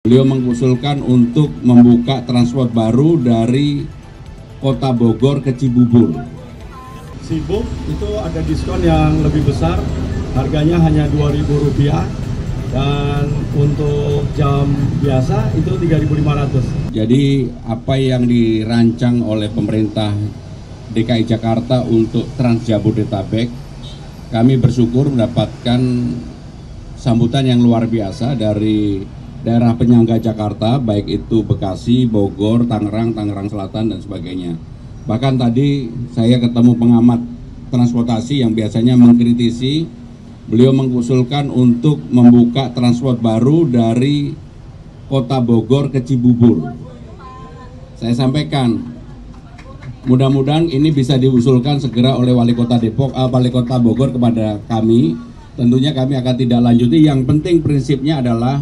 Beliau mengusulkan untuk membuka transport baru dari Kota Bogor ke Cibubur. Sibuk itu ada diskon yang lebih besar, harganya hanya Rp2.000, dan untuk jam biasa itu Rp3.500. Jadi apa yang dirancang oleh pemerintah DKI Jakarta untuk Trans Jabodetabek, kami bersyukur mendapatkan sambutan yang luar biasa dari daerah penyangga Jakarta, baik itu Bekasi, Bogor, Tangerang Selatan, dan sebagainya. Bahkan tadi saya ketemu pengamat transportasi yang biasanya mengkritisi, beliau mengusulkan untuk membuka transport baru dari Kota Bogor ke Cibubur. Saya sampaikan, mudah-mudahan ini bisa diusulkan segera oleh Wali Kota Bogor kepada kami. Tentunya kami akan tidak lanjuti. Yang penting prinsipnya adalah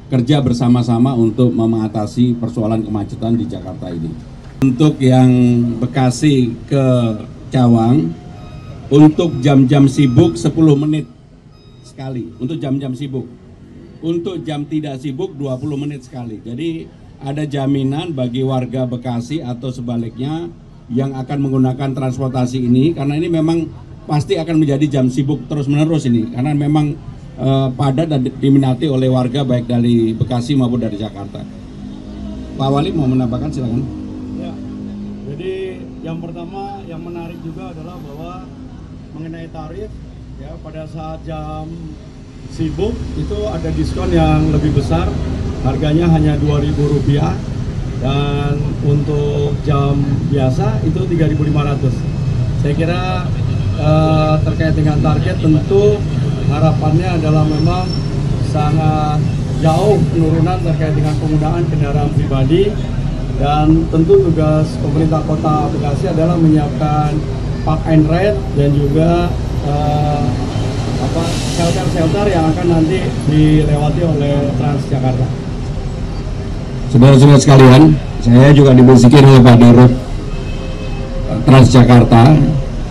kerja bersama-sama untuk mengatasi persoalan kemacetan di Jakarta ini. Untuk yang Bekasi ke Cawang, untuk jam-jam sibuk 10 menit sekali, untuk jam-jam sibuk. Untuk jam tidak sibuk 20 menit sekali. Jadi ada jaminan bagi warga Bekasi atau sebaliknya yang akan menggunakan transportasi ini, karena ini memang pasti akan menjadi jam sibuk terus-menerus ini, karena memang padat dan diminati oleh warga baik dari Bekasi maupun dari Jakarta. Pak Wali mau menambahkan, silakan. Ya, jadi yang pertama yang menarik juga adalah bahwa mengenai tarif, ya, pada saat jam sibuk itu ada diskon yang lebih besar, harganya hanya Rp2.000, dan untuk jam biasa itu Rp3.500. Saya kira terkait dengan target, tentu harapannya adalah memang sangat jauh penurunan terkait dengan penggunaan kendaraan pribadi, dan tentu tugas pemerintah Kota Bekasi adalah menyiapkan park and ride dan juga shelter-shelter yang akan nanti dilewati oleh Transjakarta. Saudara-saudara sekalian, saya juga dibisikin oleh Pak Dirut Transjakarta.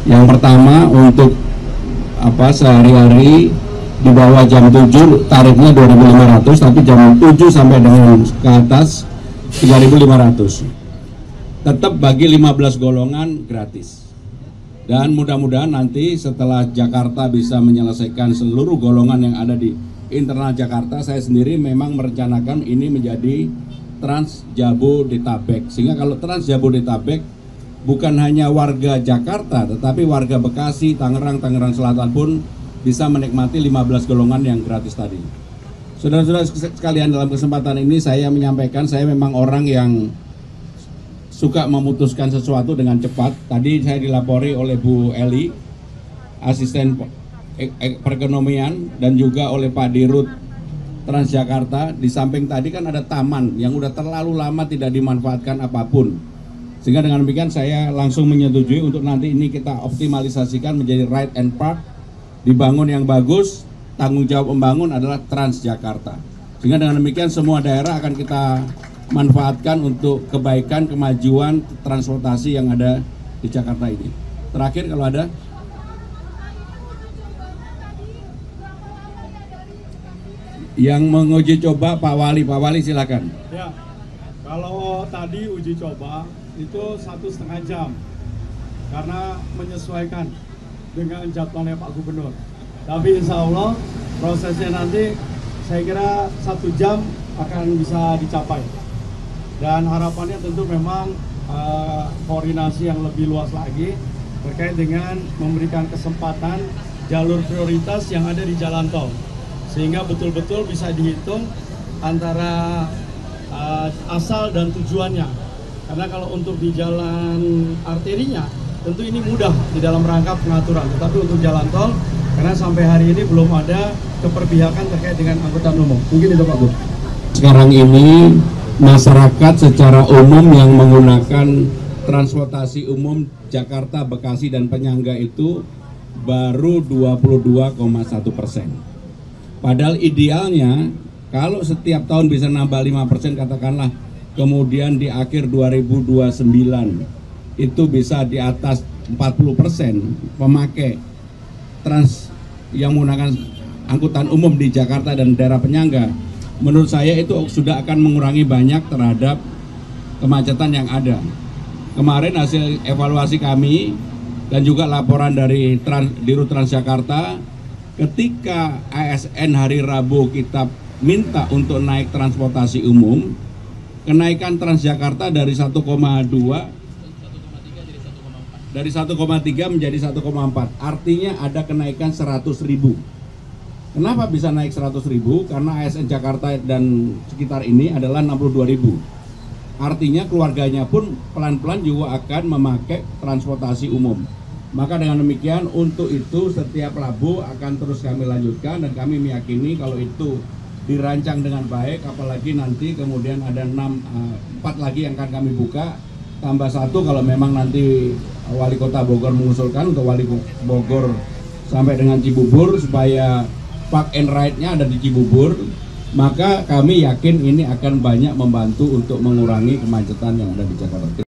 Yang pertama, untuk sehari-hari di bawah jam 7 tarifnya Rp2.500, tapi jam 7 sampai dengan ke atas Rp3.500. Tetap bagi 15 golongan gratis. Dan mudah-mudahan nanti setelah Jakarta bisa menyelesaikan seluruh golongan yang ada di internal Jakarta, saya sendiri memang merencanakan ini menjadi Trans Jabodetabek. Sehingga kalau Trans Jabodetabek bukan hanya warga Jakarta, tetapi warga Bekasi, Tangerang Selatan pun bisa menikmati 15 golongan yang gratis tadi. Saudara-saudara sekalian, dalam kesempatan ini saya menyampaikan, saya memang orang yang suka memutuskan sesuatu dengan cepat. Tadi saya dilapori oleh Bu Eli, asisten perekonomian, dan juga oleh Pak Dirut Transjakarta. Di samping tadi kan ada taman yang udah terlalu lama tidak dimanfaatkan apapun. Sehingga dengan demikian saya langsung menyetujui untuk nanti ini kita optimalisasikan menjadi ride and park, dibangun yang bagus, tanggung jawab membangun adalah Transjakarta. Sehingga dengan demikian semua daerah akan kita manfaatkan untuk kebaikan, kemajuan transportasi yang ada di Jakarta ini. Terakhir kalau ada. Yang menguji coba Pak Wali silakan. Ya, kalau tadi uji coba itu 1,5 jam karena menyesuaikan dengan jadwalnya Pak Gubernur. Tapi insya Allah prosesnya nanti saya kira 1 jam akan bisa dicapai. Dan harapannya tentu memang koordinasi yang lebih luas lagi terkait dengan memberikan kesempatan jalur prioritas yang ada di jalan tol, sehingga betul-betul bisa dihitung antara asal dan tujuannya. Karena kalau untuk di jalan arterinya tentu ini mudah di dalam rangka pengaturan, tetapi untuk jalan tol, karena sampai hari ini belum ada keperpihakan terkait dengan angkutan umum. Mungkin itu Pak Bu. Sekarang ini masyarakat secara umum yang menggunakan transportasi umum Jakarta, Bekasi, dan penyangga itu baru 22,1%. Padahal idealnya kalau setiap tahun bisa nambah 5%, katakanlah, kemudian di akhir 2029 itu bisa di atas 40% pemakai trans yang menggunakan angkutan umum di Jakarta dan daerah penyangga, menurut saya itu sudah akan mengurangi banyak terhadap kemacetan yang ada. Kemarin hasil evaluasi kami dan juga laporan dari Dirut Transjakarta, ketika ASN hari Rabu kita minta untuk naik transportasi umum, kenaikan Transjakarta dari 1,2 dari 1,3 menjadi 1,4, artinya ada kenaikan 100.000. Kenapa bisa naik 100.000? Karena ASN Jakarta dan sekitar ini adalah 62.000. Artinya keluarganya pun pelan-pelan juga akan memakai transportasi umum. Maka dengan demikian untuk itu setiap Rabu akan terus kami lanjutkan, dan kami meyakini kalau itu dirancang dengan baik, apalagi nanti kemudian ada 4 lagi yang akan kami buka, tambah 1 kalau memang nanti Wali Kota Bogor mengusulkan untuk Wali Bogor sampai dengan Cibubur supaya park and ride-nya ada di Cibubur, maka kami yakin ini akan banyak membantu untuk mengurangi kemacetan yang ada di Jakarta.